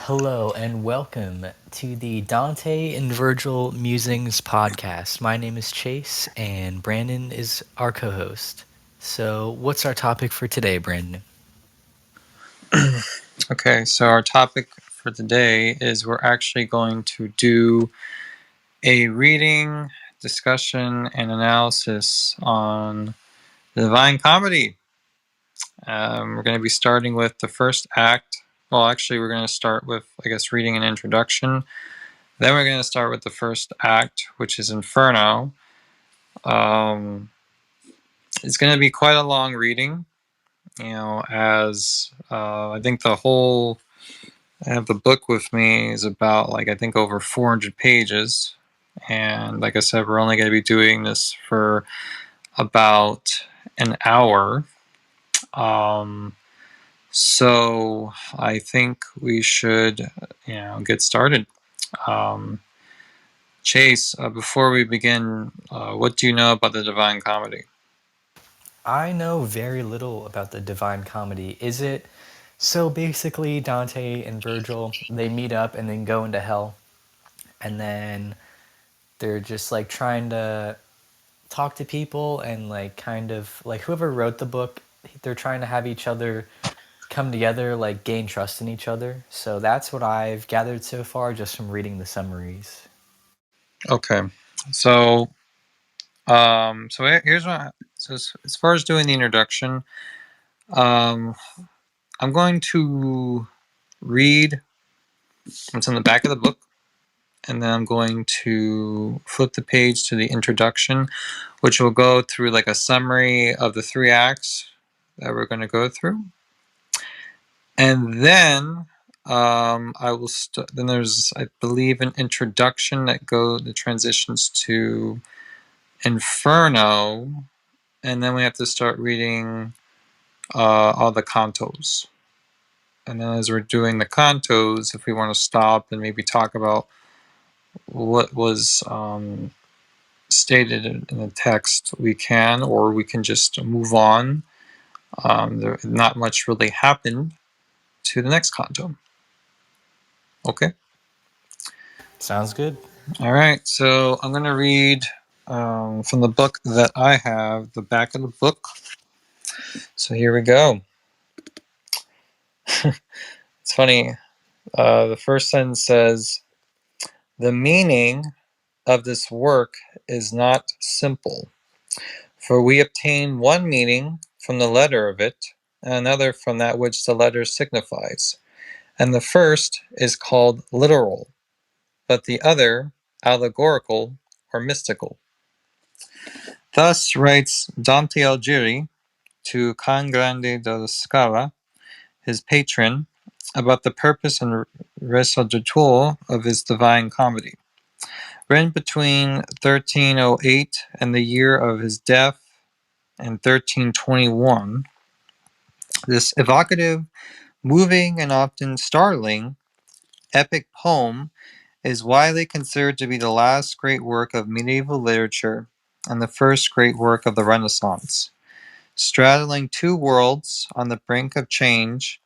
Hello and welcome to the Dante and Virgil Musings podcast. My name is Chase and Brandon is our co host. So, what's our topic for today, Brandon? Okay, so our topic for today is we're actually going to do a reading, discussion, and analysis on the Divine Comedy. We're going to be starting with the first act. Well, actually, we're going to start with, reading an introduction. Then we're going to start with the first act, which is Inferno. Um, it's going to be quite a long reading, as I think I have the book with me is about I think over 400 pages. And like I said, we're only going to be doing this for about an hour. Um, so I think we should, get started. Um, Chase, before we begin, what do you know about the Divine Comedy? I know very little about the Divine Comedy. Is it so basically Dante and Virgil, they meet up and then go into hell, and then they're just like trying to talk to people and like kind of like whoever wrote the book, they're trying to have each other come together, like gain trust in each other. So that's what I've gathered so far just from reading the summaries. Okay, so here's what. So as far as doing the introduction, um, I'm going to read what's on the back of the book, and then I'm going to flip the page to the introduction, which will go through like a summary of the three acts that we're going to go through. And then I will then there's, I believe, an introduction that transitions to Inferno, and then we have to start reading all the cantos. And then as we're doing the cantos, if we want to stop and maybe talk about what was stated in the text, we can, or we can just move on. Not much really happened to the next canto. Okay. Sounds good. All right. So I'm going to read from the book that I have, the back of the book. So here we go. It's funny. The first sentence says, "The meaning of this work is not simple, for we obtain one meaning from the letter of it, and another from that which the letter signifies. And the first is called literal, but the other allegorical or mystical." Thus writes Dante Alighieri to Can Grande della Scala, his patron, about the purpose and recital of his Divine Comedy. Written between 1308 and the year of his death in 1321, this evocative, moving, and often startling epic poem is widely considered to be the last great work of medieval literature and the first great work of the Renaissance. Straddling two worlds on the brink of change,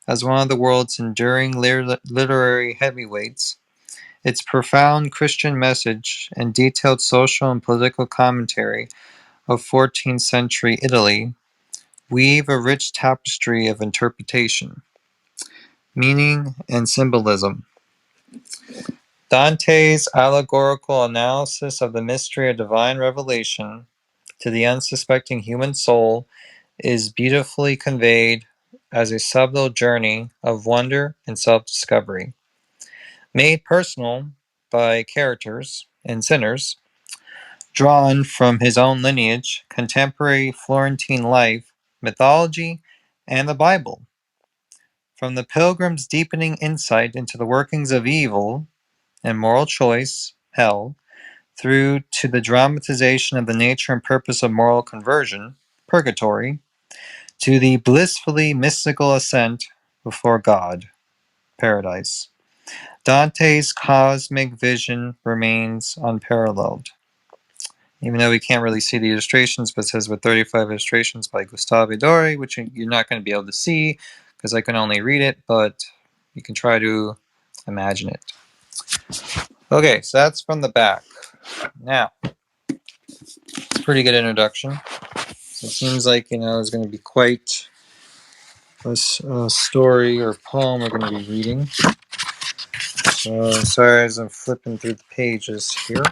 as one of the world's enduring literary heavyweights, its profound Christian message and detailed social and political commentary of 14th century Italy weave a rich tapestry of interpretation, meaning, and symbolism. Dante's allegorical analysis of the mystery of divine revelation to the unsuspecting human soul is beautifully conveyed as a subtle journey of wonder and self-discovery, made personal by characters and sinners drawn from his own lineage, contemporary Florentine life, mythology, and the Bible. From the pilgrim's deepening insight into the workings of evil and moral choice, hell, through to the dramatization of the nature and purpose of moral conversion, purgatory, to the blissfully mystical ascent before God, paradise. Dante's cosmic vision remains unparalleled. Even though we can't really see the illustrations, but it says with 35 illustrations by Gustave Dore, which you're not going to be able to see because I can only read it, but You can try to imagine it. Okay, so that's from the back. Now, it's a pretty good introduction. So it seems like, it's going to be quite a story or poem we're going to be reading. So, sorry as I'm flipping through the pages here.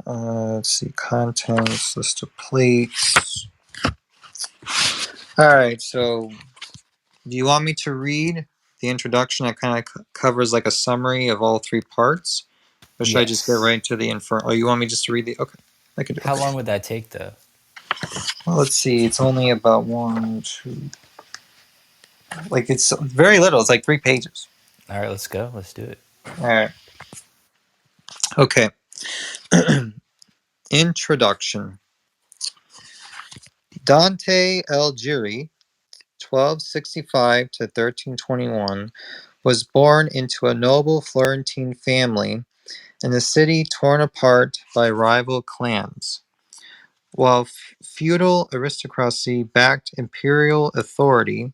Let's see, contents, list of plates. All right, so do you want me to read the introduction that kind of covers like a summary of all three parts? Or should I just get Yes. right to the Inferno? Oh, you want me just to read the. Okay, I can do How it. long would that take, though? Well, let's see, it's only about one, two. Like, it's very little, it's like 3 pages. All right, let's go. Let's do it. All right. Okay. Introduction. Dante Alighieri, 1265 to 1321, was born into a noble Florentine family in a city torn apart by rival clans. While feudal aristocracy backed imperial authority,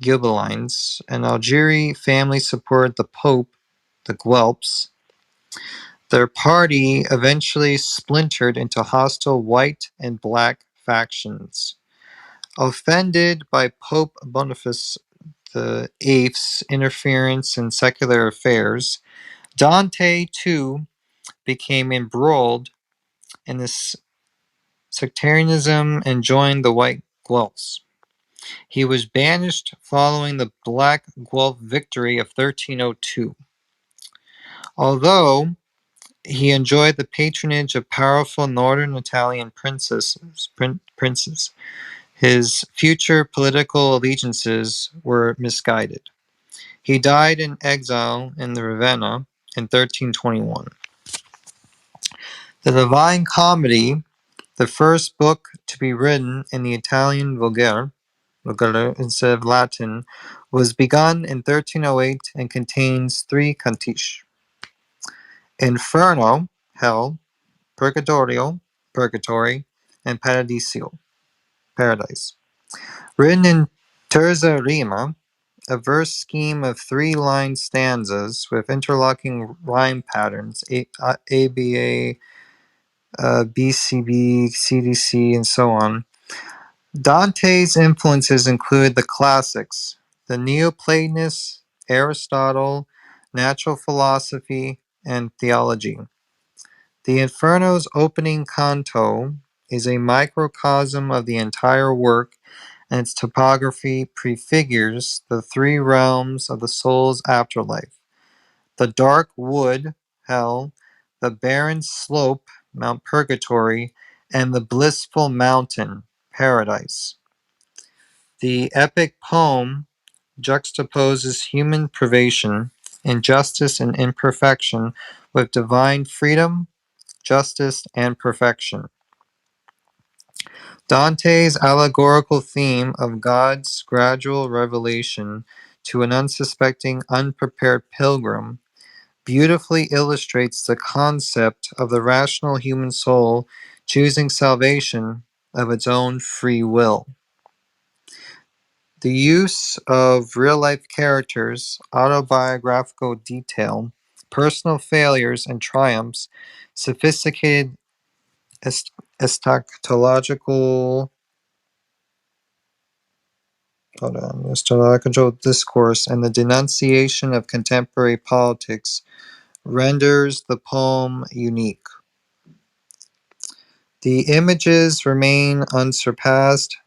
Ghibellines, and Algeri family supported the Pope, the Guelphs. Their party eventually splintered into hostile white and black factions. Offended by Pope Boniface the Eighth's interference in secular affairs, Dante too became embroiled in this sectarianism and joined the White Guelphs. He was banished following the Black Guelph victory of 1302. Although he enjoyed the patronage of powerful northern Italian princes, his future political allegiances were misguided. He died in exile in the Ravenna in 1321. The Divine Comedy, the first book to be written in the Italian Vulgate instead of Latin, was begun in 1308 and contains 3 cantiche. Inferno, Hell, Purgatorio, Purgatory, and Paradiso, Paradise. Written in terza rima, a verse scheme of 3-line stanzas with interlocking rhyme patterns, ABA, BCB, CDC, and so on. Dante's influences include the classics, the Neoplatonists, Aristotle, natural philosophy, and theology. The Inferno's opening canto is a microcosm of the entire work, and its topography prefigures the 3 realms of the soul's afterlife: the dark wood, hell, the barren slope, Mount Purgatory, and the blissful mountain, paradise. The epic poem juxtaposes human privation, injustice, and imperfection with divine freedom, justice, and perfection. Dante's allegorical theme of God's gradual revelation to an unsuspecting, unprepared pilgrim beautifully illustrates the concept of the rational human soul choosing salvation of its own free will. The use of real-life characters, autobiographical detail, personal failures and triumphs, sophisticated eschatological eschatological discourse, and the denunciation of contemporary politics renders the poem unique. The images remain unsurpassed: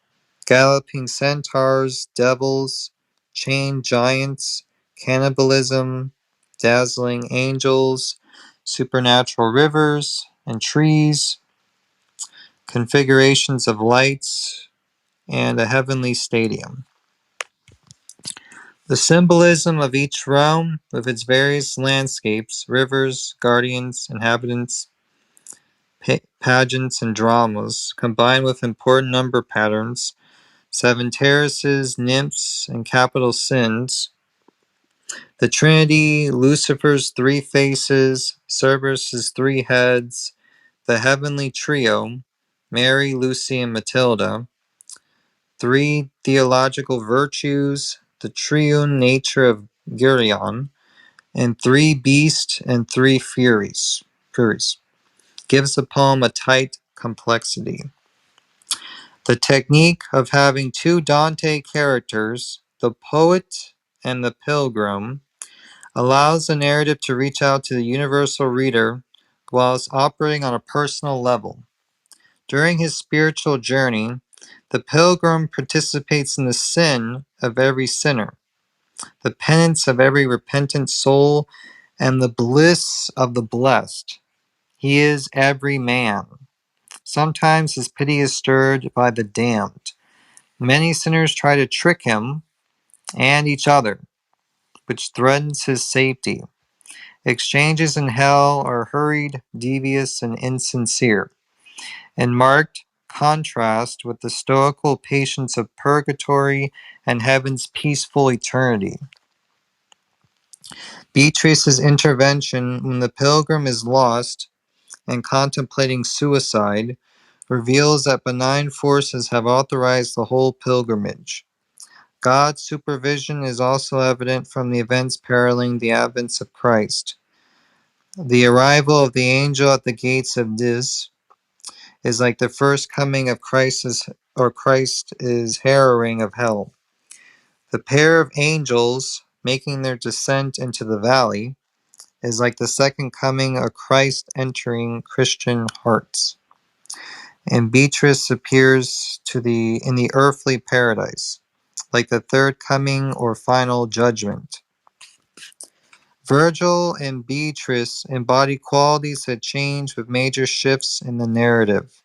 galloping centaurs, devils, chained giants, cannibalism, dazzling angels, supernatural rivers and trees, configurations of lights, and a heavenly stadium. The symbolism of each realm, with its various landscapes, rivers, guardians, inhabitants, pageants, and dramas, combined with important number patterns, 7 terraces, nymphs, and capital sins, the Trinity, Lucifer's 3 faces, Cerberus's 3 heads, the heavenly trio, Mary, Lucy, and Matilda, 3 theological virtues, the triune nature of Geryon, and three beasts and three furies, gives the poem a tight complexity. The technique of having two Dante characters, the poet and the pilgrim, allows the narrative to reach out to the universal reader whilst operating on a personal level. During his spiritual journey, the pilgrim participates in the sin of every sinner, the penance of every repentant soul, and the bliss of the blessed. He is every man. Sometimes his pity is stirred by the damned. Many sinners try to trick him and each other, which threatens his safety. Exchanges in hell are hurried, devious, and insincere, in marked contrast with the stoical patience of purgatory and heaven's peaceful eternity. Beatrice's intervention when the pilgrim is lost and contemplating suicide reveals that benign forces have authorized the whole pilgrimage. God's supervision is also evident from the events paralleling the advent of Christ. The arrival of the angel at the gates of Dis is like the first coming of Christ is harrowing of hell. The pair of angels making their descent into the valley is like the second coming of Christ entering Christian hearts. And Beatrice appears in the earthly paradise, like the third coming or final judgment. Virgil and Beatrice embody qualities that change with major shifts in the narrative.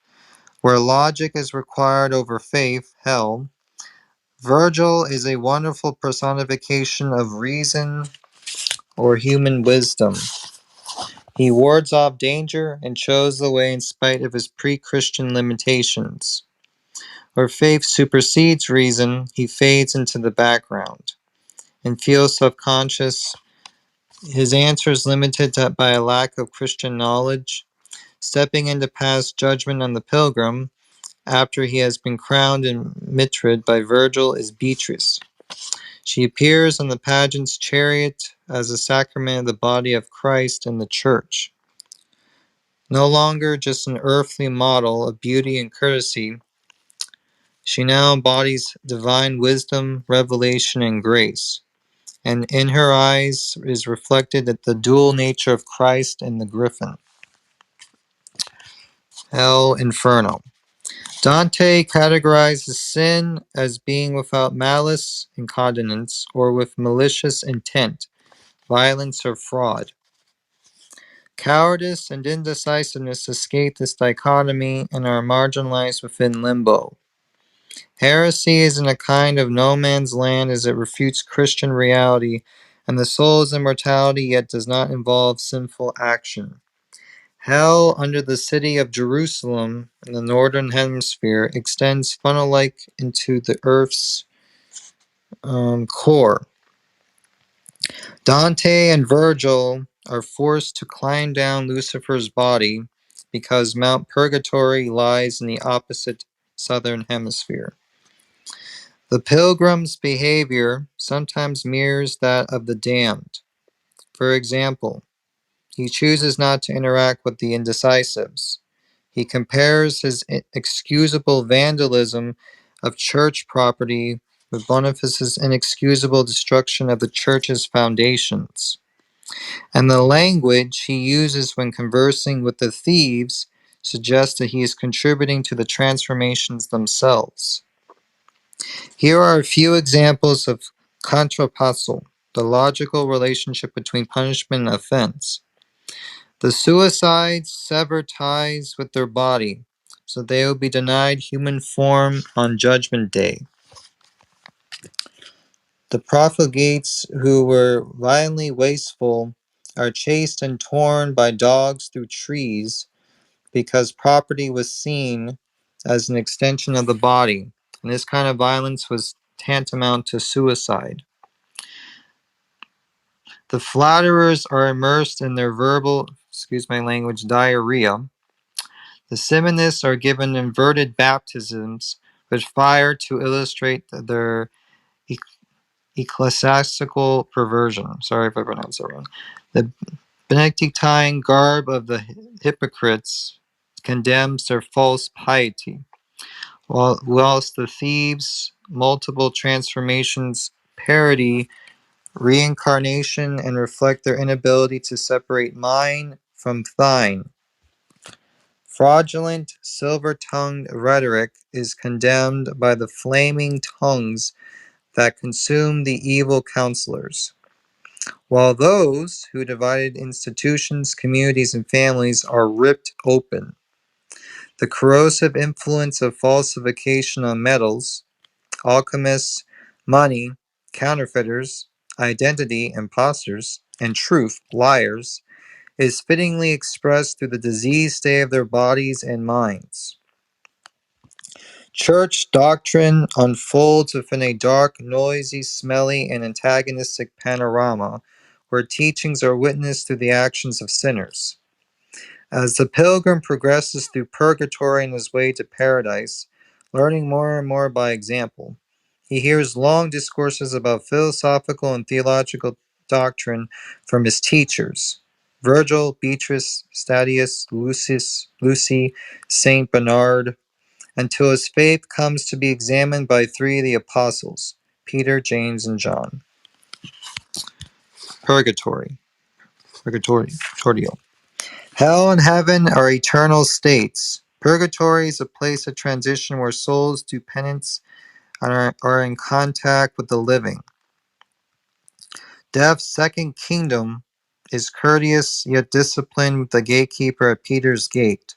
Where logic is required over faith, hell, Virgil is a wonderful personification of reason or human wisdom. He wards off danger and shows the way in spite of his pre-Christian limitations. Where faith supersedes reason, he fades into the background and feels self-conscious. His answer is limited by a lack of Christian knowledge. Stepping in to pass judgment on the pilgrim after he has been crowned and mitred by Virgil is Beatrice. She appears on the pageant's chariot as a sacrament of the body of Christ in the church. No longer just an earthly model of beauty and courtesy, she now embodies divine wisdom, revelation, and grace. And in her eyes is reflected the dual nature of Christ and the griffin. Hell Inferno. Dante categorizes sin as being without malice, incontinence, or with malicious intent, violence, or fraud. Cowardice and indecisiveness escape this dichotomy and are marginalized within limbo. Heresy is in a kind of no man's land as it refutes Christian reality and the soul's immortality yet does not involve sinful action. Hell under the city of Jerusalem in the northern hemisphere extends funnel-like into the earth's core. Dante and Virgil are forced to climb down Lucifer's body because Mount Purgatory lies in the opposite southern hemisphere. The pilgrim's behavior sometimes mirrors that of the damned. For example, he chooses not to interact with the indecisives. He compares his excusable vandalism of church property with Boniface's inexcusable destruction of the church's foundations. And the language he uses when conversing with the thieves suggests that he is contributing to the transformations themselves. Here are a few examples of contrapasso, the logical relationship between punishment and offense. The suicides sever ties with their body, so they will be denied human form on Judgment Day. The profligates who were violently wasteful are chased and torn by dogs through trees because property was seen as an extension of the body, and this kind of violence was tantamount to suicide. The flatterers are immersed in their verbal, excuse my language, diarrhea. The simonists are given inverted baptisms with fire to illustrate their ecclesiastical perversion. Sorry if I pronounced that wrong. The Benedictine garb of the hypocrites condemns their false piety, whilst the thieves' multiple transformations parody reincarnation and reflect their inability to separate mine from thine. Fraudulent, silver-tongued rhetoric is condemned by the flaming tongues that consume the evil counselors, while those who divided institutions, communities, and families are ripped open. The corrosive influence of falsification on metals, alchemists, money, counterfeiters, identity, impostors, and truth, liars, is fittingly expressed through the diseased state of their bodies and minds. Church doctrine unfolds within a dark, noisy, smelly, and antagonistic panorama where teachings are witnessed through the actions of sinners. As the pilgrim progresses through purgatory on his way to paradise, learning more and more by example, he hears long discourses about philosophical and theological doctrine from his teachers Virgil, Beatrice, Stadius, Lucy, Saint Bernard, until his faith comes to be examined by three of the apostles Peter, James, and John. Purgatory. Purgatorio. Hell and heaven are eternal states. Purgatory is a place of transition where souls do penance and are in contact with the living. Death's second kingdom is courteous yet disciplined with the gatekeeper at Peter's gate.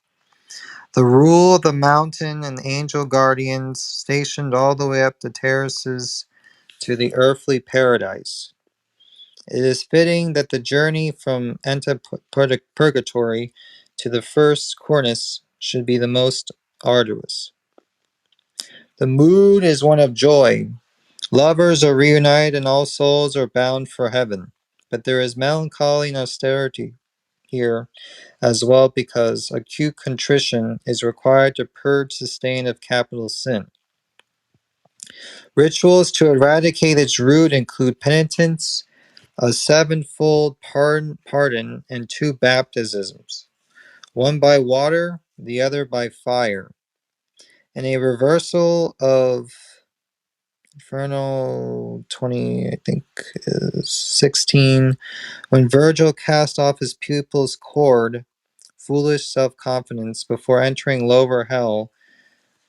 The rule of the mountain and angel guardians stationed all the way up the terraces to the earthly paradise. It is fitting that the journey from purgatory to the first cornice should be the most arduous. The mood is one of joy. Lovers are reunited and all souls are bound for heaven. But there is melancholy and austerity here as well because acute contrition is required to purge the stain of capital sin. Rituals to eradicate its root include penitence, a sevenfold pardon, and two baptisms, one by water, the other by fire, and a reversal of Inferno 20, I think, is 16, when Virgil cast off his pupil's cord, foolish self-confidence, before entering lower hell,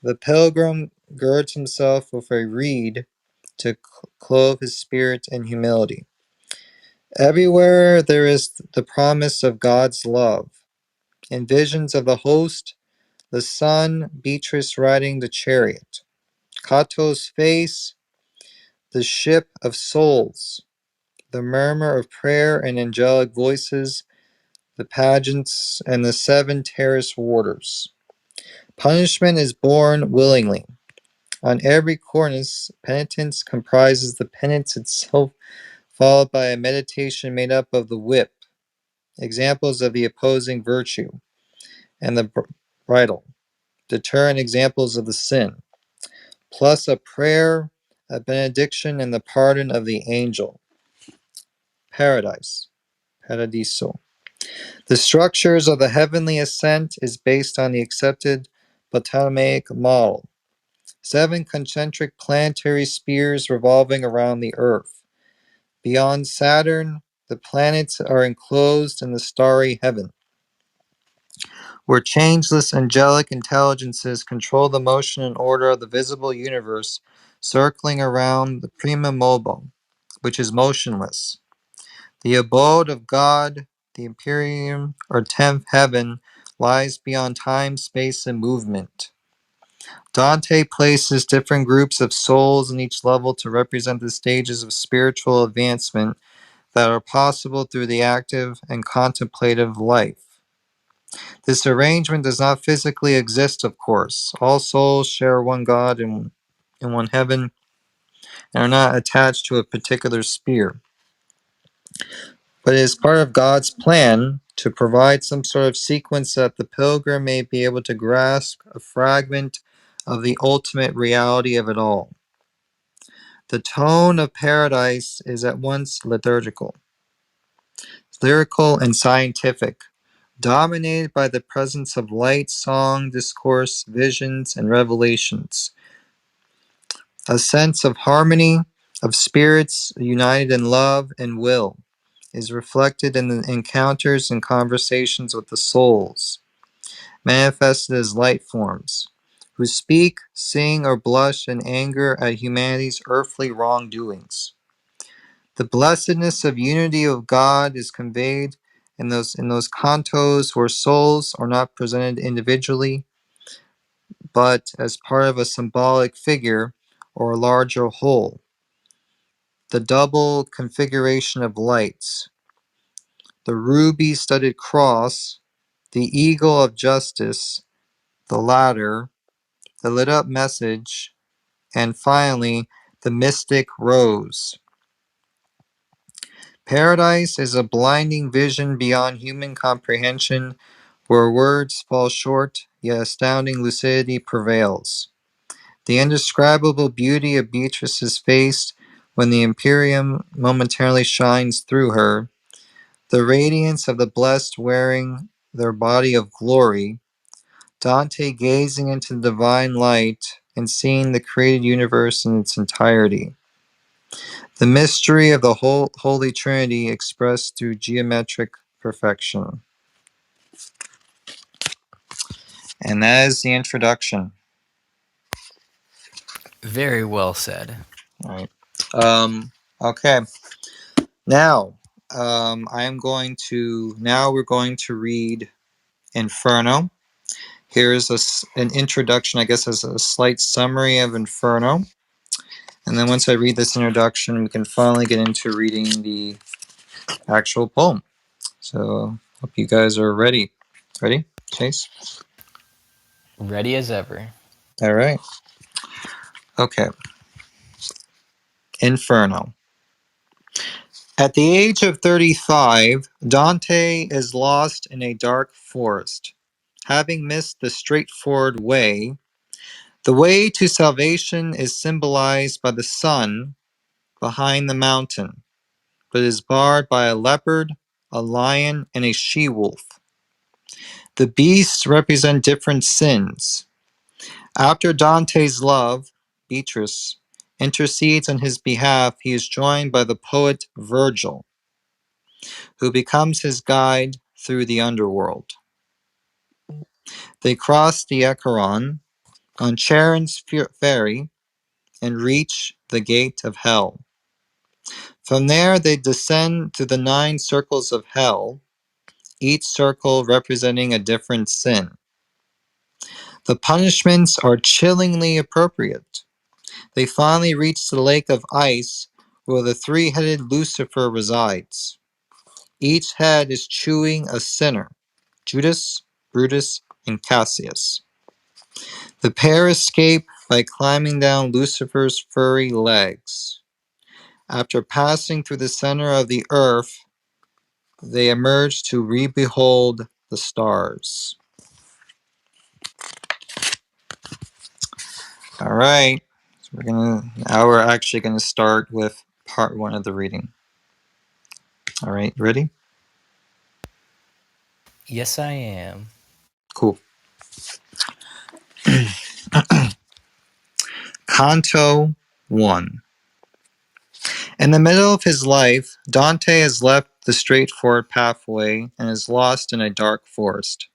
the pilgrim girds himself with a reed to clothe his spirit in humility. Everywhere there is the promise of God's love. In visions of the host, the sun, Beatrice riding the chariot. Cato's face, the ship of souls. The murmur of prayer and angelic voices, the pageants, and the seven terrace warders. Punishment is borne willingly. On every cornice, penitence comprises the penance itself, followed by a meditation made up of the whip, examples of the opposing virtue, and the bridle, deterrent examples of the sin, plus a prayer, a benediction, and the pardon of the angel. Paradise, paradiso. The structures of the heavenly ascent is based on the accepted Ptolemaic model. 7 concentric planetary spheres revolving around the Earth. Beyond Saturn, the planets are enclosed in the starry heaven, where changeless angelic intelligences control the motion and order of the visible universe circling around the prima mobile, which is motionless. The abode of God, the Imperium, or 10th heaven, lies beyond time, space, and movement. Dante places different groups of souls in each level to represent the stages of spiritual advancement that are possible through the active and contemplative life. This arrangement does not physically exist, of course. All souls share one God in one heaven and are not attached to a particular sphere. But it is part of God's plan to provide some sort of sequence that the pilgrim may be able to grasp a fragment of the ultimate reality of it all. The tone of paradise is at once lyrical and scientific, dominated by the presence of light, song, discourse, visions, and revelations. A sense of harmony, of spirits united in love and will, is reflected in the encounters and conversations with the souls, manifested as light forms, who speak, sing, or blush in anger at humanity's earthly wrongdoings. The blessedness of unity of God is conveyed in those cantos where souls are not presented individually, but as part of a symbolic figure or a larger whole. The double configuration of lights, the ruby-studded cross, the eagle of justice, the ladder, the lit-up message, and finally, the mystic rose. Paradise is a blinding vision beyond human comprehension, where words fall short, yet astounding lucidity prevails. The indescribable beauty of Beatrice's face when the Imperium momentarily shines through her, the radiance of the blessed wearing their body of glory, Dante gazing into the divine light and seeing the created universe in its entirety. The mystery of the whole Holy Trinity expressed through geometric perfection. And that is the introduction. Very well said. All right. Okay. Now, we're going to read Inferno. Here's an introduction, I guess, as a slight summary of Inferno. And then once I read this introduction, we can finally get into reading the actual poem. So, hope you guys are ready. Ready, Chase? Ready as ever. All right. Okay. Inferno. At the age of 35, Dante is lost in a dark forest. Having missed the straightforward way, the way to salvation is symbolized by the sun behind the mountain, but is barred by a leopard, a lion, and a she-wolf. The beasts represent different sins. After Dante's love, Beatrice, intercedes on his behalf, he is joined by the poet Virgil, who becomes his guide through the underworld. They cross the Acheron on Charon's ferry and reach the gate of hell. From there, they descend to the 9 circles of hell, each circle representing a different sin. The punishments are chillingly appropriate. They finally reach the lake of ice where the 3-headed Lucifer resides. Each head is chewing a sinner, Judas, Brutus, and Cassius. The pair escape by climbing down Lucifer's furry legs. After passing through the center of the earth, they emerge to re-behold the stars. All right. So we're actually gonna start with part 1 of the reading. All right, ready? Yes, I am. Cool. Canto 1. In the middle of his life, Dante has left the straightforward pathway and is lost in a dark forest.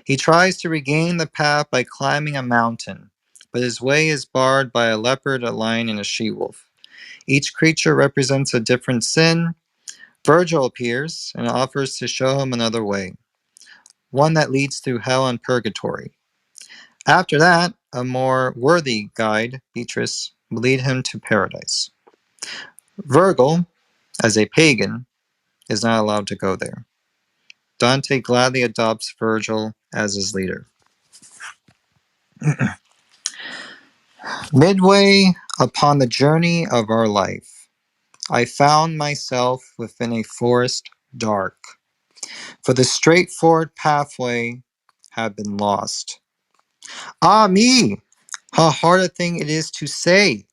He tries to regain the path by climbing a mountain, but his way is barred by a leopard, a lion, and a she-wolf. Each creature represents a different sin. Virgil appears and offers to show him another way, one that leads through hell and purgatory. After that, a more worthy guide, Beatrice, will lead him to paradise. Virgil, as a pagan, is not allowed to go there. Dante gladly adopts Virgil as his leader. Midway upon the journey of our life, I found myself within a forest dark, for the straightforward pathway had been lost. Ah me! How hard a thing it is to say!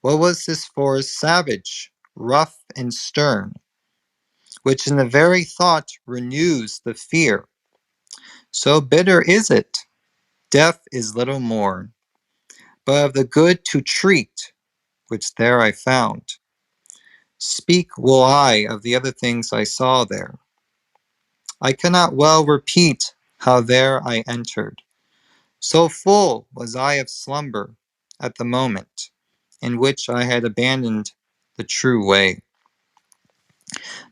What was this forest savage, rough and stern, which in the very thought renews the fear? So bitter is it, death is little more, but of the good to treat, which there I found. Speak will I of the other things I saw there. I cannot well repeat how there I entered. So full was I of slumber at the moment in which I had abandoned the true way.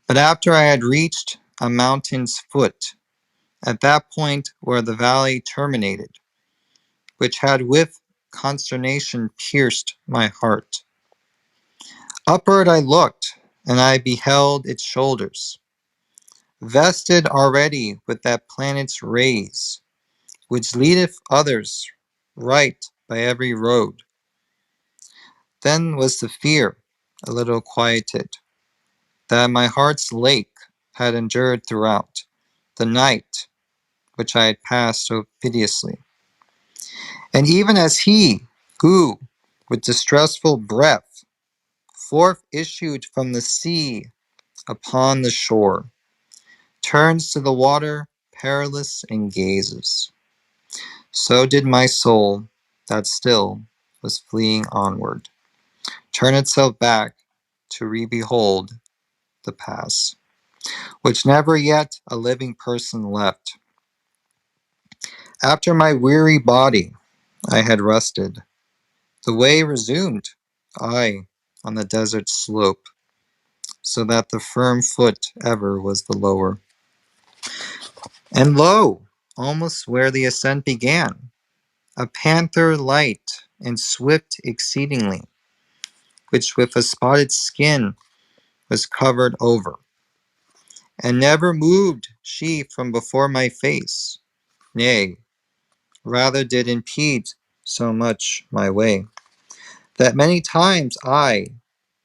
But after I had reached a mountain's foot, at that point where the valley terminated, which had with consternation pierced my heart, upward I looked, and I beheld its shoulders, vested already with that planet's rays, which leadeth others right by every road. Then was the fear a little quieted, that my heart's lake had endured throughout the night which I had passed so piteously. And even as he, who, with distressful breath, forth issued from the sea upon the shore, turns to the water perilous and gazes, so did my soul, that still was fleeing onward, turn itself back to re-behold the past, which never yet a living person left. After my weary body I had rested, the way resumed, I, on the desert slope, so that the firm foot ever was the lower. And lo, almost where the ascent began, a panther light and swift exceedingly, which with a spotted skin was covered over, and never moved she from before my face, nay, rather did impede so much my way, that many times I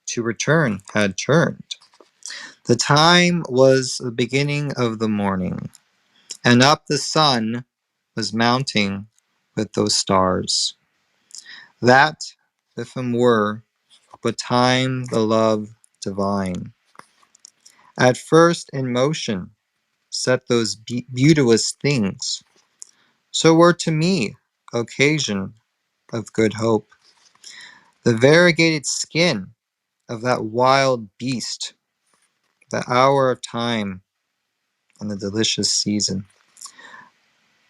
to return had turned. The time was the beginning of the morning, and up the sun was mounting with those stars, that, if them were, but time the love divine, at first in motion set those beauteous things, so were to me occasion of good hope. The variegated skin of that wild beast, the hour of time, and the delicious season.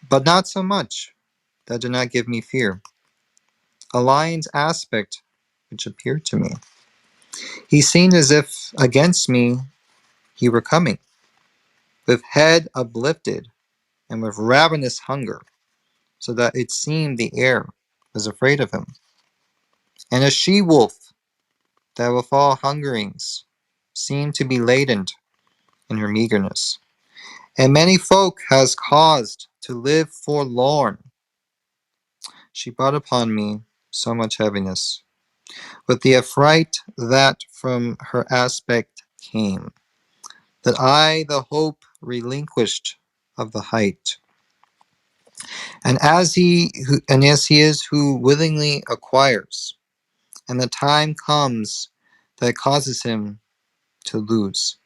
But not so much, that did not give me fear. A lion's aspect which appeared to me. He seemed as if against me he were coming, with head uplifted and with ravenous hunger, so that it seemed the air was afraid of him. And a she-wolf that with all hungerings seemed to be laden in her meagerness. And many folk has caused to live forlorn. She brought upon me so much heaviness, with the affright that from her aspect came, that I the hope relinquished of the height. And as he is who willingly acquires, and the time comes that causes him to lose,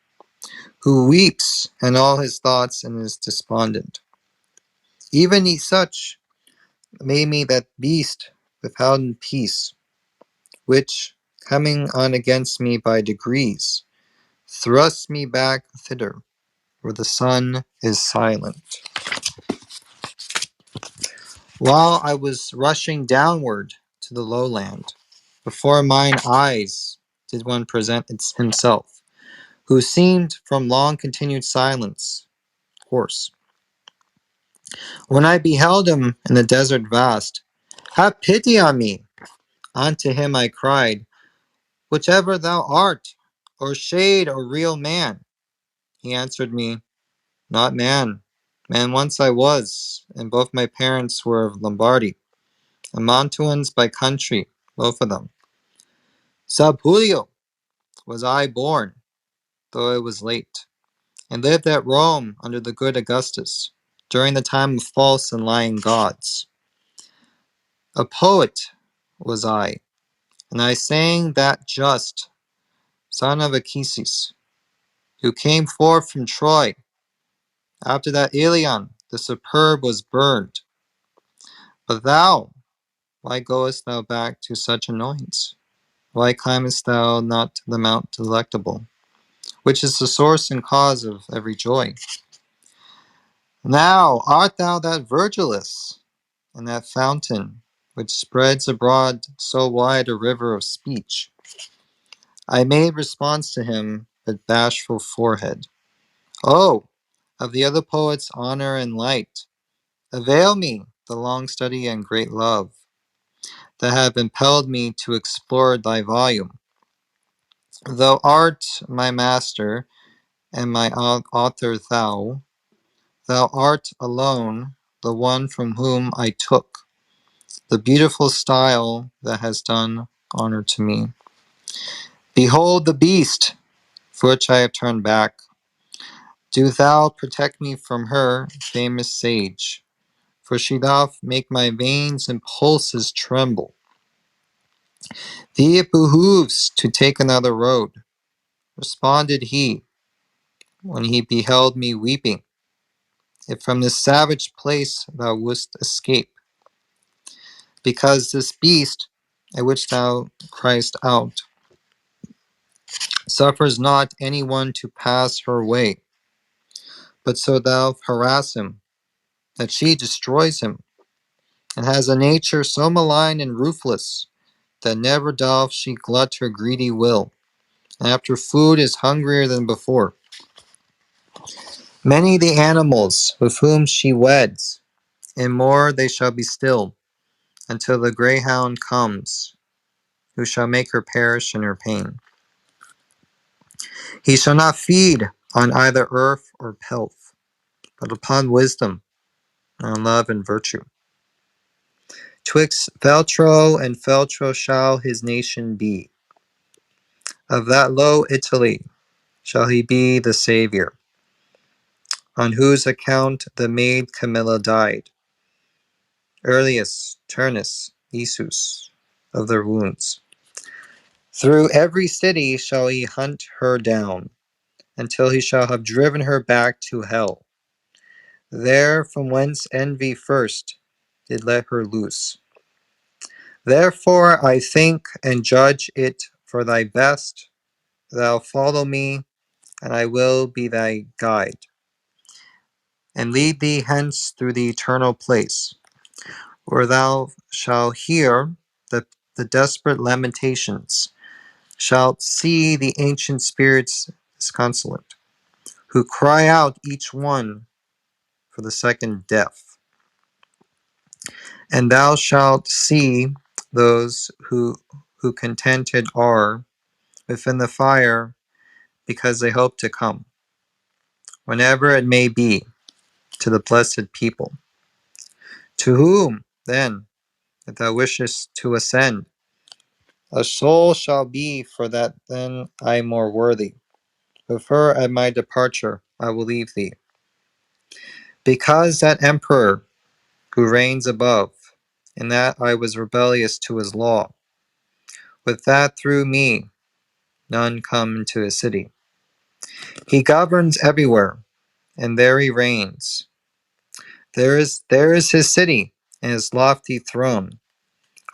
who weeps and all his thoughts and is despondent. Even such made me that beast withouten peace, which, coming on against me by degrees, thrusts me back thither, where the sun is silent. While I was rushing downward to the lowland, before mine eyes did one present himself, who seemed from long continued silence hoarse. When I beheld him in the desert vast, have pity on me! Unto him I cried, whichever thou art, or shade or real man. He answered me, not man. Man once I was, and both my parents were of Lombardy, and Mantuans by country, both of them. Sub Julio was I born, though it was late, and lived at Rome under the good Augustus, during the time of false and lying gods. A poet was I, And I sang that just, son of Achises, who came forth from Troy, after that Ilion the superb was burned. But thou, why goest thou back to such annoyance? Why climbest thou not the mount delectable, which is the source and cause of every joy? Now art thou that Virgilus, and that fountain, which spreads abroad so wide a river of speech. I made response to him with bashful forehead. Oh, of the other poets' honor and light, avail me the long study and great love that have impelled me to explore thy volume. Thou art my master, and my author thou art alone the one from whom I took the beautiful style that has done honor to me. Behold the beast, for which I have turned back. Do thou protect me from her, famous sage, for she doth make my veins and pulses tremble. Thee it behooves to take another road, responded he, when he beheld me weeping, if from this savage place thou wouldst escape, because this beast, at which thou criest out, suffers not any one to pass her way, but so thou harass him, that she destroys him, and has a nature so malign and ruthless, that never doth she glut her greedy will, and after food is hungrier than before. Many the animals with whom she weds, and more they shall be still, until the greyhound comes, who shall make her perish in her pain. He shall not feed on either earth or pelf, but upon wisdom, on love and virtue. Twixt Feltro and Feltro shall his nation be. Of that low Italy shall he be the savior, on whose account the maid Camilla died, Earlius, Turnus, Theseus, of their wounds. Through every city shall he hunt her down, until he shall have driven her back to hell, there from whence envy first did let her loose. Therefore I think and judge it for thy best, thou follow me, and I will be thy guide, and lead thee hence through the eternal place, where thou shalt hear the desperate lamentations, shalt see the ancient spirits disconsolate, who cry out each one for the second death. And thou shalt see those who contented are within the fire, because they hope to come, whenever it may be, to the blessed people. To whom, then, if thou wishest to ascend, a soul shall be, for that then I more worthy. With her at my departure I will leave thee. Because that emperor who reigns above, in that I was rebellious to his law, with that through me none come into his city. He governs everywhere, and there he reigns. There is his city, and his lofty throne.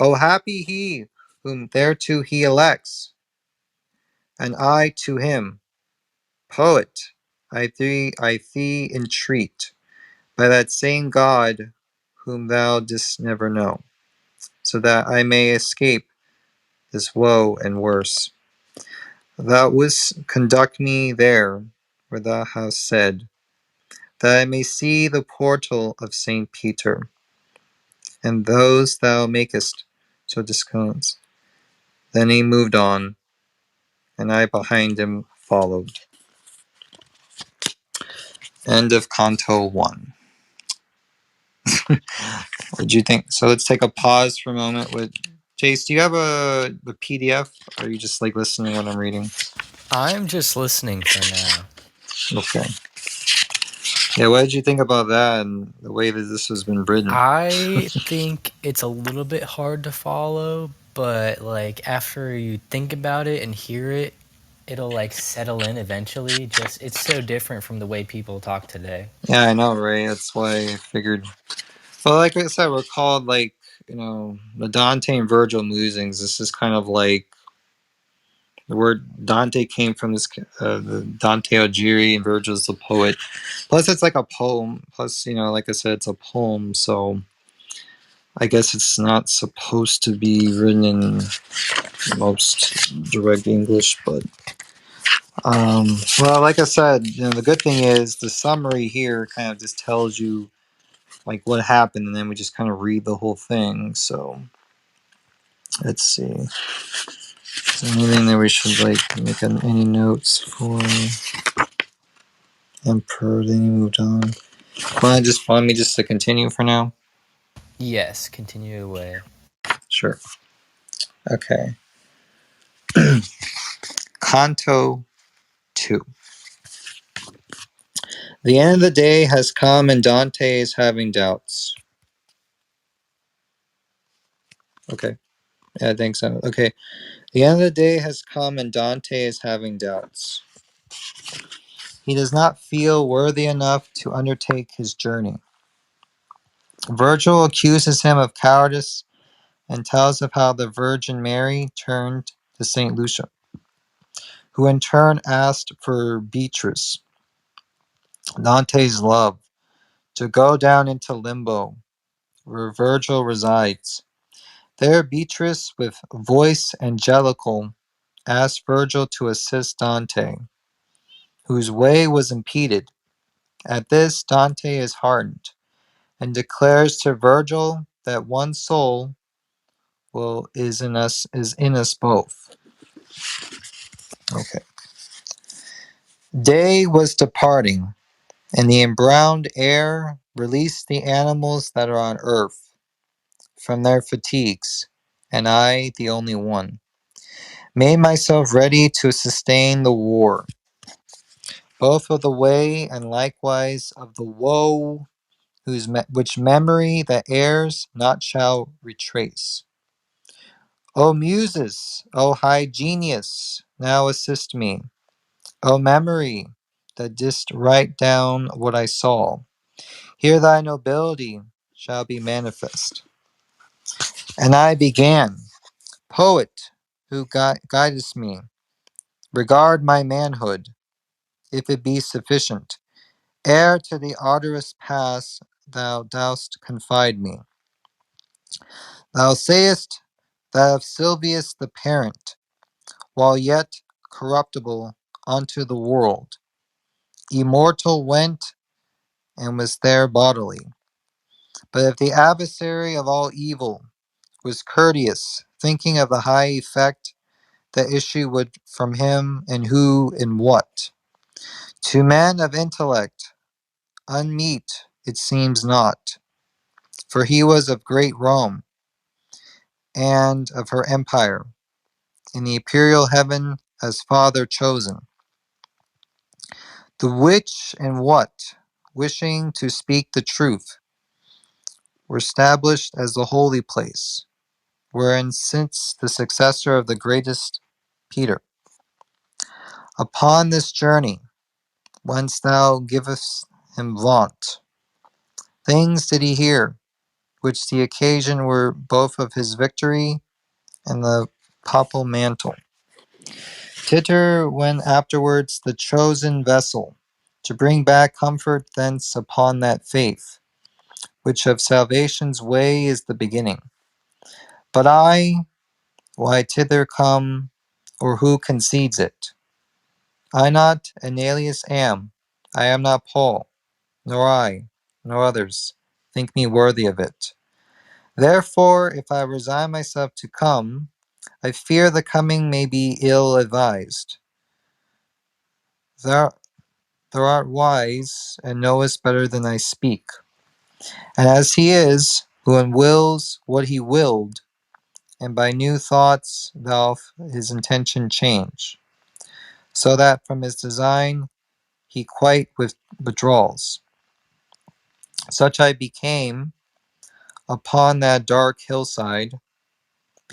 O happy he whom thereto he elects, and I to him, poet, I thee entreat, by that same God whom thou didst never know, so that I may escape this woe and worse. Thou wouldst conduct me there, where thou hast said, that I may see the portal of St. Peter, and those thou makest so disconcerted. Then he moved on, and I behind him followed. End of Canto 1. What did you think? So let's take a pause for a moment. With Jace, do you have the PDF? Or are you just like listening when I'm reading? I'm just listening for now. Okay. Yeah, what did you think about that and the way that this has been written? I think it's a little bit hard to follow, but like after you think about it and hear it, it'll like settle in eventually. Just it's so different from the way people talk today. Yeah, I know, right? That's why I figured. Well, like I said, we're called like the Dante and Virgil musings. This is kind of like the word Dante came from this the Dante Alighieri, and Virgil's the poet. Plus, it's like a poem. Plus, like I said, it's a poem. So I guess it's not supposed to be written in most direct English, but well, like I said, the good thing is the summary here kind of just tells you like what happened, and then we just kind of read the whole thing. So let's see. Is there anything that we should like make any notes for Emperor? Then he moved on. Want me just to continue for now? Yes, continue away. Sure. Okay. Canto 2. The end of the day has come, and Dante is having doubts. Okay. Yeah, I think so. Okay. The end of the day has come, and Dante is having doubts. He does not feel worthy enough to undertake his journey. Virgil accuses him of cowardice and tells of how the Virgin Mary turned to St. Lucia, who in turn asked for Beatrice, Dante's love, to go down into limbo, where Virgil resides. There, Beatrice, with voice angelical, asked Virgil to assist Dante, whose way was impeded. At this, Dante is hardened and declares to Virgil that one soul is in us both. Okay. Day was departing, and the embrowned air released the animals that are on earth from their fatigues, and I, the only one, made myself ready to sustain the war, both of the way and likewise of the woe which memory that heirs not shall retrace. O Muses, O high genius, now assist me. O memory, that didst write down what I saw, here thy nobility shall be manifest. And I began, Poet, who guidest me, regard my manhood, if it be sufficient, ere to the arduous pass thou dost confide me. Thou sayest that of Silvius the parent, while yet corruptible unto the world, immortal went and was there bodily. But if the adversary of all evil was courteous, thinking of the high effect that issue would from him, and who and what, to men of intellect, unmeet it seems not, for he was of great Rome, and of her empire, in the imperial heaven as father chosen, the which and what, wishing to speak the truth, were established as the holy place, wherein since the successor of the greatest Peter. Upon this journey, whence thou givest him vaunt, things did he hear, which the occasion were both of his victory and the papal mantle. Titter when afterwards the chosen vessel, to bring back comfort thence upon that faith, which of salvation's way is the beginning. But I, why thither come, or who concedes it? I not Ananias am, I am not Paul, nor I, nor others, think me worthy of it. Therefore, if I resign myself to come, I fear the coming may be ill advised. Thou, thou art wise, and knowest better than I speak. And as he is, who unwills what he willed, and by new thoughts doth his intention change, so that from his design he quite withdraws. Such I became upon that dark hillside,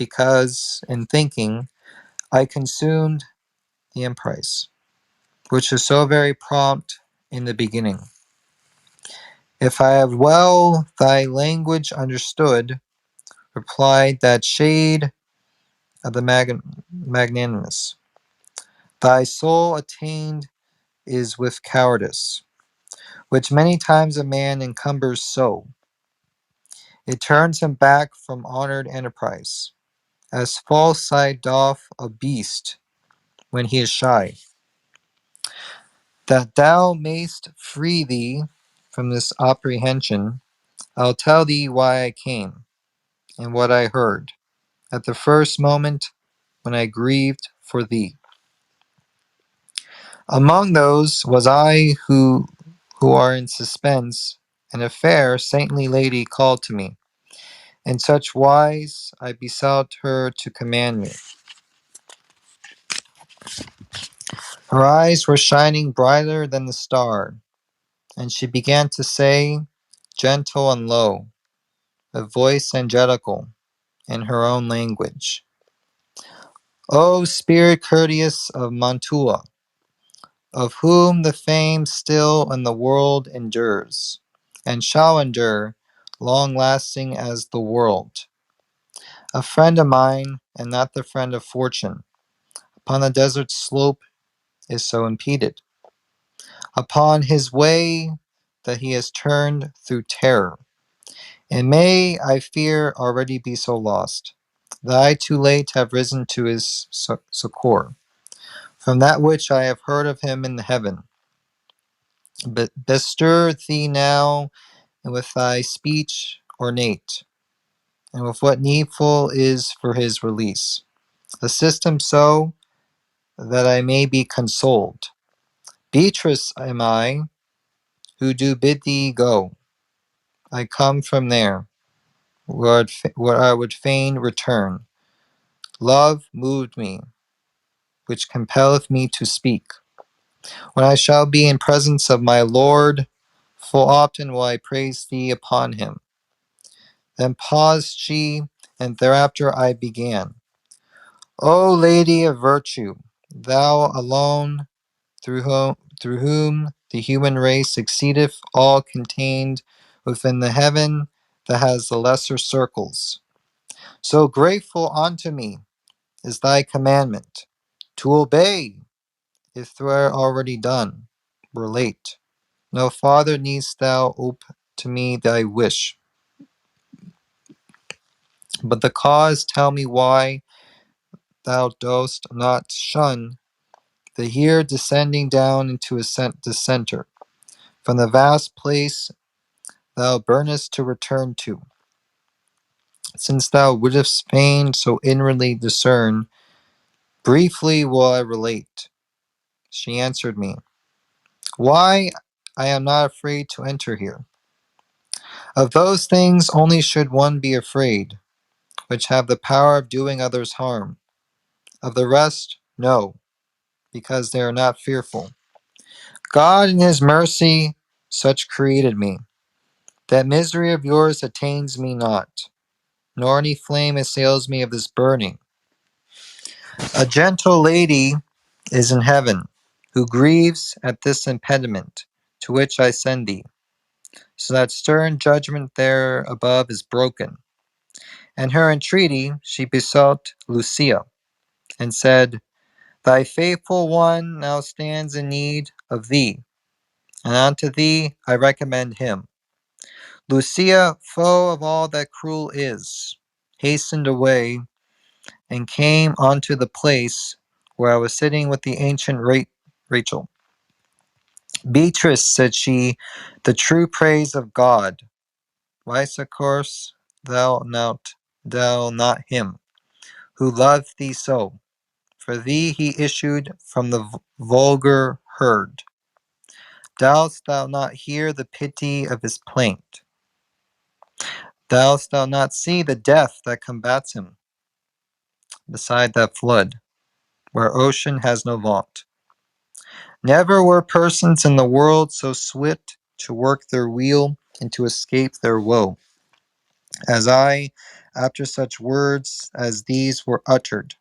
because in thinking I consumed the emprise, which is so very prompt in the beginning. If I have well thy language understood, replied that shade of the magnanimous, thy soul attained is with cowardice, which many times a man encumbers so. It turns him back from honored enterprise, as false sight doth a beast when he is shy. That thou mayst free thee from this apprehension, I'll tell thee why I came, and what I heard, at the first moment when I grieved for thee. Among those was I who are in suspense, and a fair, saintly lady called to me. In such wise I besought her to command me. Her eyes were shining brighter than the star, and she began to say, gentle and low, a voice angelical, in her own language, O spirit courteous of Mantua, of whom the fame still in the world endures, and shall endure, long lasting as the world. A friend of mine, and not the friend of fortune, upon the desert slope is so impeded, upon his way that he has turned through terror, and may, I fear, already be so lost, that I too late have risen to his succor. From that which I have heard of him in heaven, but bestir thee now and with thy speech ornate, and with what needful is for his release. Assist him so that I may be consoled. Beatrice am I, who do bid thee go. I come from there, where I would fain return. Love moved me, which compelleth me to speak. When I shall be in presence of my Lord, full often will I praise thee upon him. Then paused she, and thereafter I began. O Lady of Virtue, thou alone, through whom the human race exceedeth all contained within the heaven that has the lesser circles. So grateful unto me is thy commandment, to obey, if 'twere already done, were late. No farther needst thou ope to me thy wish, but the cause tell me why thou dost not shun the here descending down into the center, from the vast place thou burnest to return to, since thou wouldst fain so inwardly discern. Briefly will I relate. She answered me, why I am not afraid to enter here. Of those things only should one be afraid, which have the power of doing others harm. Of the rest, no, because they are not fearful. God in his mercy such created me, that misery of yours attains me not, nor any flame assails me of this burning. A gentle lady is in heaven, who grieves at this impediment, to which I send thee, so that stern judgment there above is broken. And her entreaty she besought Lucia, and said, thy faithful one now stands in need of thee, and unto thee I recommend him. Lucia, foe of all that cruel is, hastened away, and came unto the place where I was sitting with the ancient Rachel. Beatrice, said she, the true praise of God. Why succourst thou not him who loved thee so? For thee he issued from the vulgar herd. Dost thou not hear the pity of his plaint? Dost thou not see the death that combats him beside that flood, where ocean has no vaunt? Never were persons in the world so swift to work their weal and to escape their woe, as I after such words as these were uttered,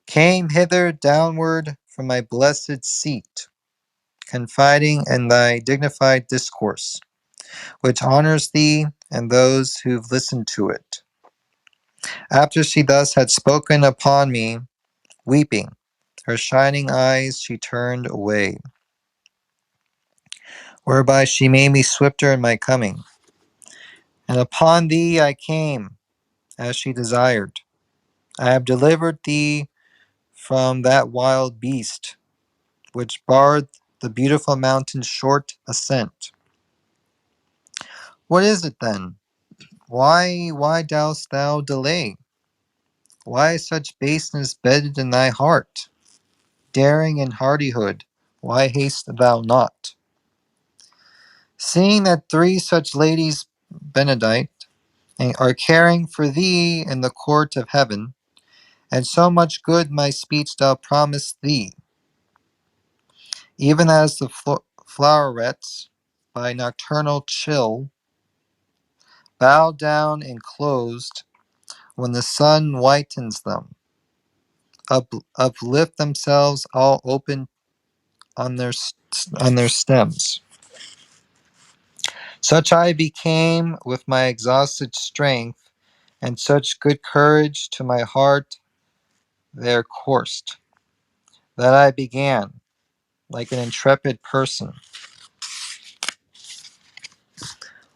came hither downward from my blessed seat, confiding in thy dignified discourse, which honors thee and those who've listened to it. After she thus had spoken upon me, weeping, her shining eyes she turned away, whereby she made me swifter in my coming. And upon thee I came, as she desired. I have delivered thee from that wild beast, which barred the beautiful mountain's short ascent. What is it then? Why dost thou delay? Why such baseness bedded in thy heart? Daring and hardihood, why haste thou not? Seeing that three such ladies benedict are caring for thee in the court of heaven, and so much good my speech doth promise thee, even as the flowerets by nocturnal chill bow down enclosed when the sun whitens them, uplift themselves all open on their stems. Such I became with my exhausted strength, and such good courage to my heart there coursed, that I began, like an intrepid person.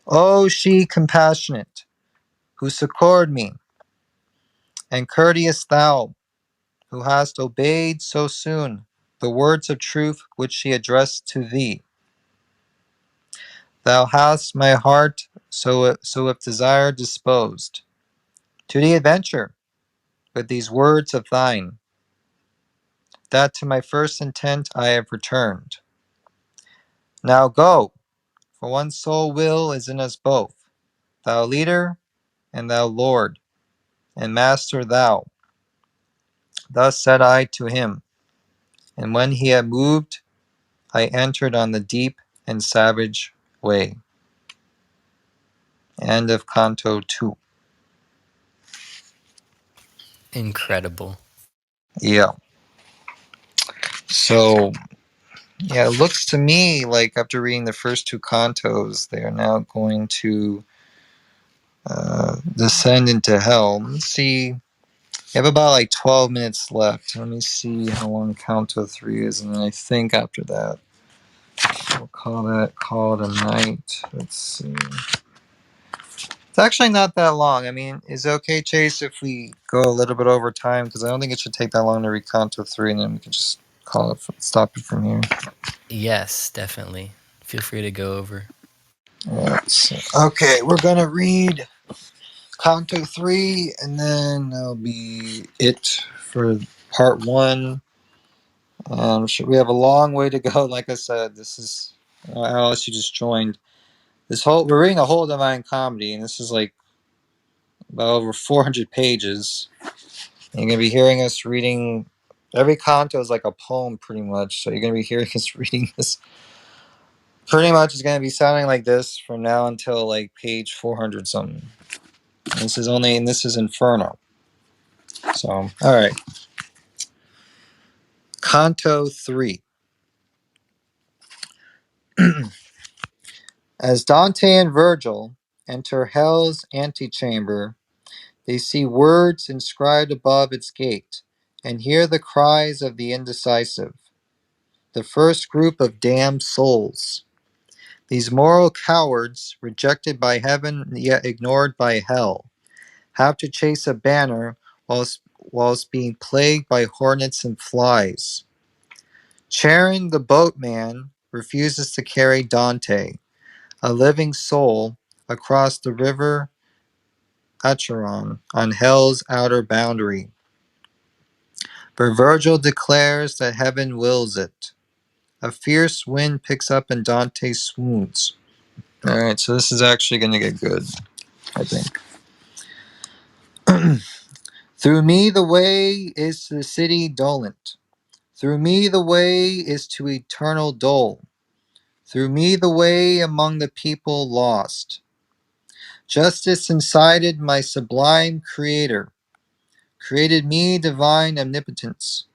O she compassionate, who succored me, and courteous thou, who hast obeyed so soon the words of truth which she addressed to thee. Thou hast my heart so with desire disposed to the adventure with these words of thine, that to my first intent I have returned. Now go, for one sole will is in us both, thou leader and thou Lord, and master thou. Thus said I to him, and when he had moved, I entered on the deep and savage way. End of Canto 2. Incredible. Yeah. So, yeah, it looks to me like after reading the first two cantos, they are now going to descend into hell. Let's see. We have about like 12 minutes left. Let me see how long Canto 3 is, and then I think after that, we'll call it a night. Let's see. It's actually not that long. I mean, is it okay, Chase, if we go a little bit over time? Because I don't think it should take that long to read Canto 3, and then we can just stop it from here. Yes, definitely. Feel free to go over. Okay, we're going to read Canto 3, and then that'll be it for part 1. We have a long way to go. Like I said, this is Alice. You just joined. We're reading the whole Divine Comedy, and this is like about over 400 pages. And you're gonna be hearing us reading. Every canto is like a poem, pretty much. So you're gonna be hearing us reading this. Pretty much, it's gonna be sounding like this from now until like page 400 something. And this is Inferno. So, all right. Canto 3. As Dante and Virgil enter hell's antechamber, they see words inscribed above its gate, and hear the cries of the indecisive, the first group of damned souls. These moral cowards, rejected by heaven yet ignored by hell, have to chase a banner whilst being plagued by hornets and flies. Charon the boatman refuses to carry Dante, a living soul, across the river Acheron on hell's outer boundary. For Virgil declares that heaven wills it. A fierce wind picks up and Dante swoons. Alright, so this is actually going to get good, I think. Through me the way is to the city dolent. Through me the way is to eternal dole. Through me the way among the people lost. Justice incited my sublime Creator, created me divine omnipotence,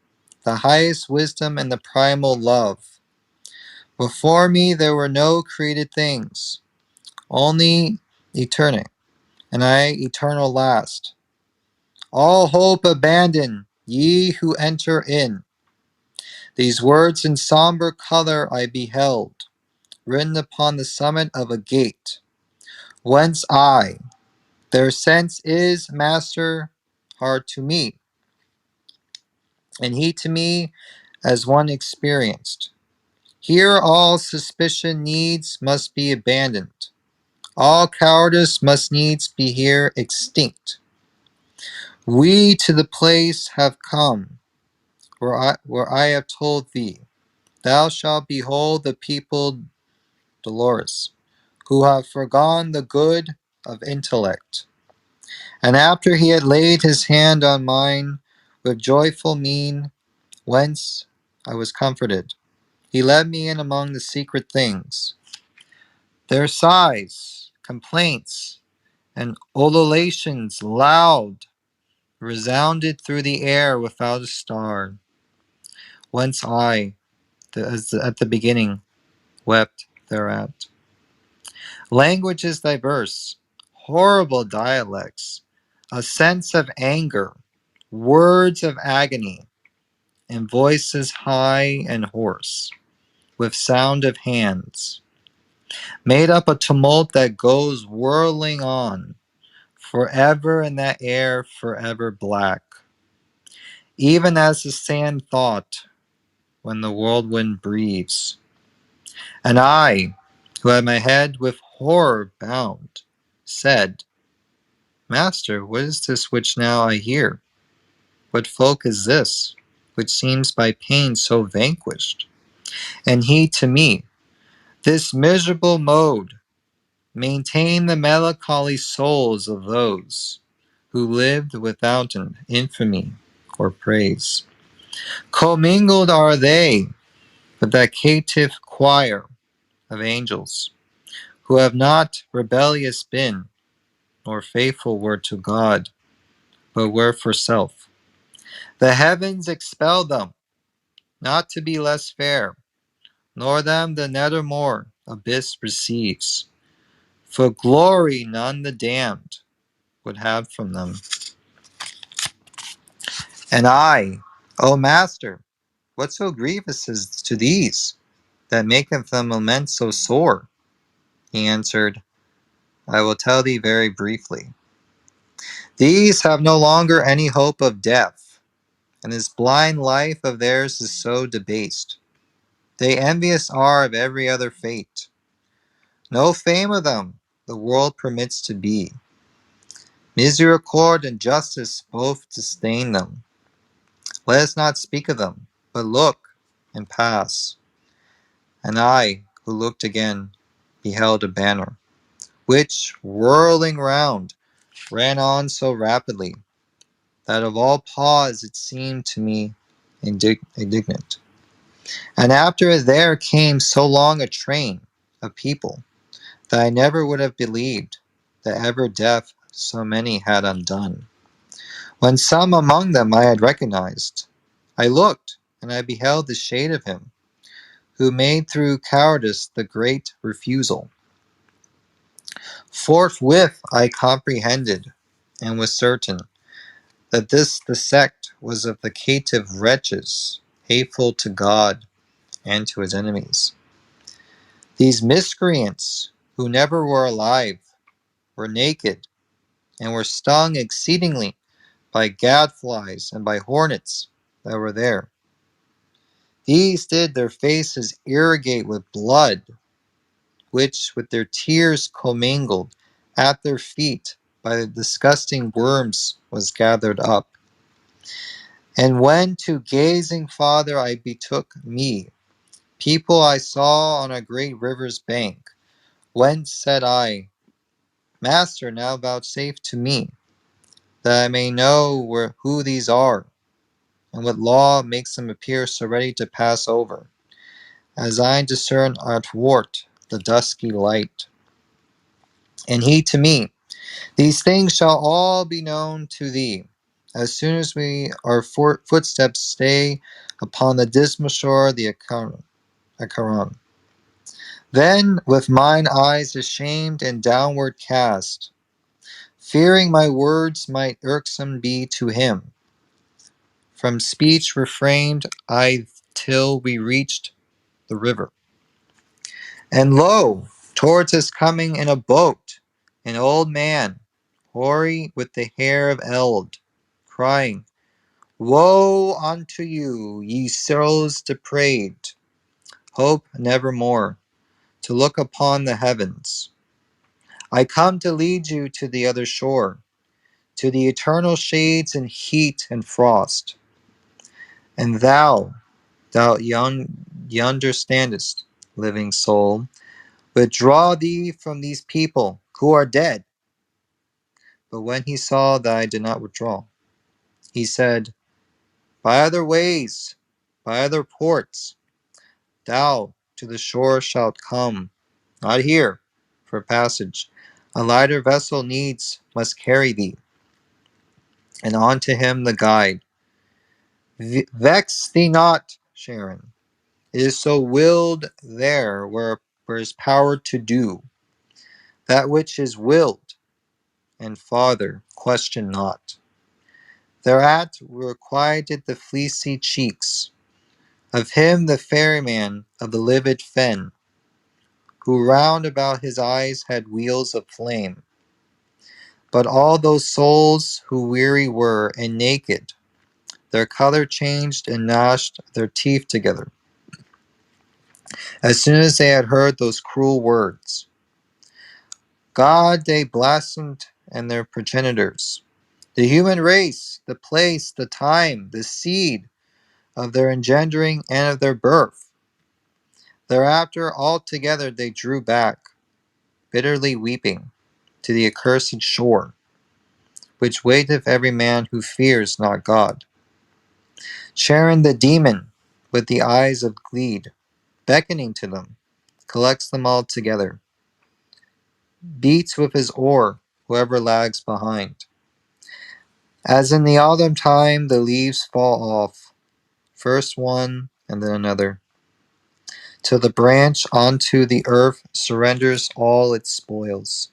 the highest wisdom and the primal love. Before me there were no created things, only eternal, and I eternal last. All hope abandon, ye who enter in. These words in somber color I beheld, written upon the summit of a gate, whence I, their sense is, master, hard to me, and he to me as one experienced. Here all suspicion needs must be abandoned. All cowardice must needs be here extinct. We to the place have come where I have told thee, thou shalt behold the people Dolores, who have forgone the good of intellect. And after he had laid his hand on mine with joyful mien, whence I was comforted, he led me in among the secret things. Their sighs, complaints, and ululations loud resounded through the air without a star, whence I, as at the beginning, wept thereat. Languages diverse, horrible dialects, a sense of anger, words of agony, and voices high and hoarse, with sound of hands, made up a tumult that goes whirling on, forever in that air forever black, even as the sand thought when the whirlwind breathes. And I, who had my head with horror bound, said, Master, what is this which now I hear? What folk is this, which seems by pain so vanquished? And he to me, this miserable mode, maintain the melancholy souls of those who lived without an infamy or praise. Commingled are they with that caitiff choir of angels, who have not rebellious been, nor faithful were to God, but were for self. The heavens expel them, not to be less fair, nor them the nethermore abyss receives. For glory none the damned would have from them. And I, O Master, what so grievous is to these, that maketh them lament so sore? He answered, I will tell thee very briefly. These have no longer any hope of death, and this blind life of theirs is so debased. They envious are of every other fate. No fame of them the world permits to be. Misericord and justice both disdain them. Let us not speak of them, but look and pass. And I, who looked again, beheld a banner, which, whirling round, ran on so rapidly, that of all pause it seemed to me indignant. And after it there came so long a train of people, that I never would have believed that ever death so many had undone. When some among them I had recognized, I looked, and I beheld the shade of him, who made through cowardice the great refusal. Forthwith I comprehended, and was certain, that this the sect was of the caitiff wretches, hateful to God and to his enemies. These miscreants, who never were alive, were naked, and were stung exceedingly by gadflies and by hornets that were there. These did their faces irrigate with blood, which with their tears commingled at their feet by the disgusting worms was gathered up. And when to gazing Father I betook me, people I saw on a great river's bank, whence said I, Master, now vouchsafe to me, that I may know who these are, and what law makes them appear so ready to pass over, as I discern athwart the dusky light. And he to me, These things shall all be known to thee, as soon as our footsteps stay upon the dismal shore of the Acheron. Then, with mine eyes ashamed and downward cast, fearing my words might irksome be to him, from speech refrained I till we reached the river. And lo, towards us coming in a boat, an old man, hoary with the hair of eld, crying, Woe unto you, ye souls depraved! Hope nevermore to look upon the heavens. I come to lead you to the other shore, to the eternal shades and heat and frost. And thou understandest, living soul, withdraw thee from these people who are dead. But when he saw that I did not withdraw, he said, By other ways, by other ports, thou to the shore shalt come, not here, for passage. A lighter vessel needs must carry thee, and on to him the guide. Vex thee not, Sharon. It is so willed there where is power to do that which is willed, and farther question not. Thereat were quieted the fleecy cheeks of him the ferryman of the livid fen, who round about his eyes had wheels of flame. But all those souls who weary were and naked, their color changed and gnashed their teeth together, as soon as they had heard those cruel words. God they blasphemed and their progenitors, the human race, the place, the time, the seed of their engendering and of their birth. Thereafter altogether they drew back, bitterly weeping, to the accursed shore, which waiteth every man who fears not God. Charon the demon, with the eyes of gleed, beckoning to them, collects them all together, beats with his oar whoever lags behind. As in the autumn time the leaves fall off, first one and then another, till the branch onto the earth surrenders all its spoils.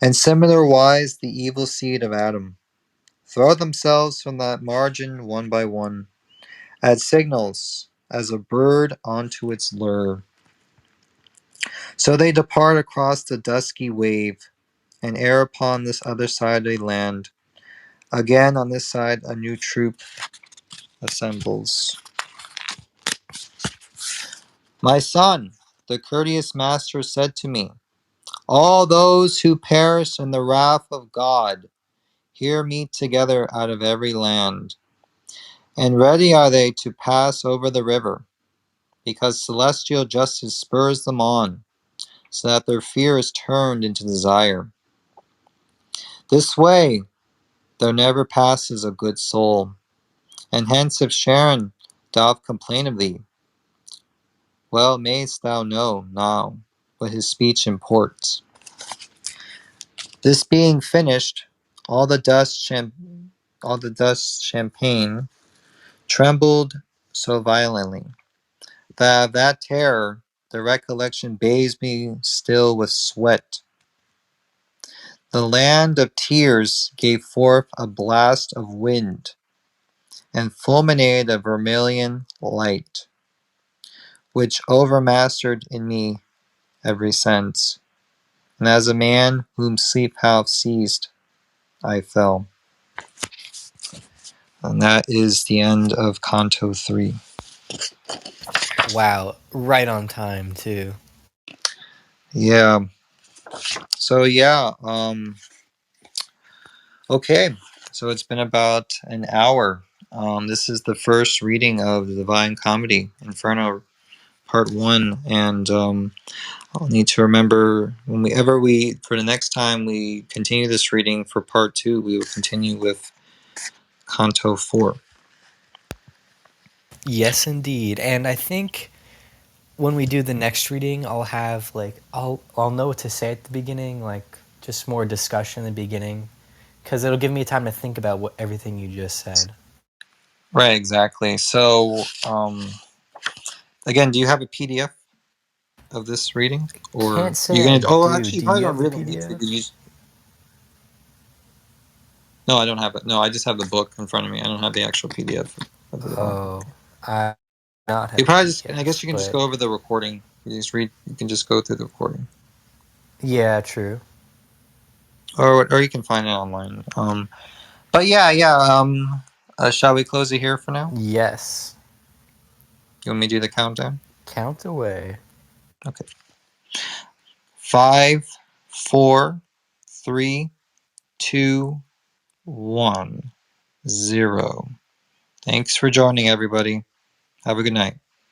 And similar wise the evil seed of Adam throw themselves from that margin one by one, at signals as a bird onto its lure. So they depart across the dusky wave, and ere upon this other side they land. Again on this side a new troop assembles. My son, the courteous master said to me, all those who perish in the wrath of God here meet together out of every land, and ready are they to pass over the river, because celestial justice spurs them on, so that their fear is turned into desire. This way there never passes a good soul, and hence if Sharon doth complain of thee, well mayst thou know now what his speech imports. This being finished, all the dust champagne trembled so violently that of that terror the recollection bathes me still with sweat. The land of tears gave forth a blast of wind, and fulminated a vermilion light, which overmastered in me every sense, and as a man whom sleep hath seized, I fell. And that is the end of Canto 3. Wow, right on time too. Yeah. So yeah, okay. So it's been about an hour. This is the first reading of the Divine Comedy, Inferno, Part 1, and I'll need to remember whenever for the next time we continue this reading for Part 2, we will continue with Canto 4. Yes, indeed. And I think when we do the next reading, I'll have like I'll know what to say at the beginning, like just more discussion in the beginning, because it'll give me time to think about what everything you just said. Right, exactly. So, again, do you have a PDF of this reading, or Can't say you I gonna? Oh, do. actually, you Do probably you don't have the really need to. PDF? No, I don't have it. No, I just have the book in front of me. I don't have the actual PDF of it. Oh, I not You have probably just. I PDFs, guess you can just but go over the recording. You just read. You can just go through the recording, yeah, true. or you can find it online. But yeah, yeah. Shall we close it here for now? Yes. You want me to do the countdown? Count away. Okay. 5, 4, 3, 2, 1, 0. Thanks for joining, everybody. Have a good night.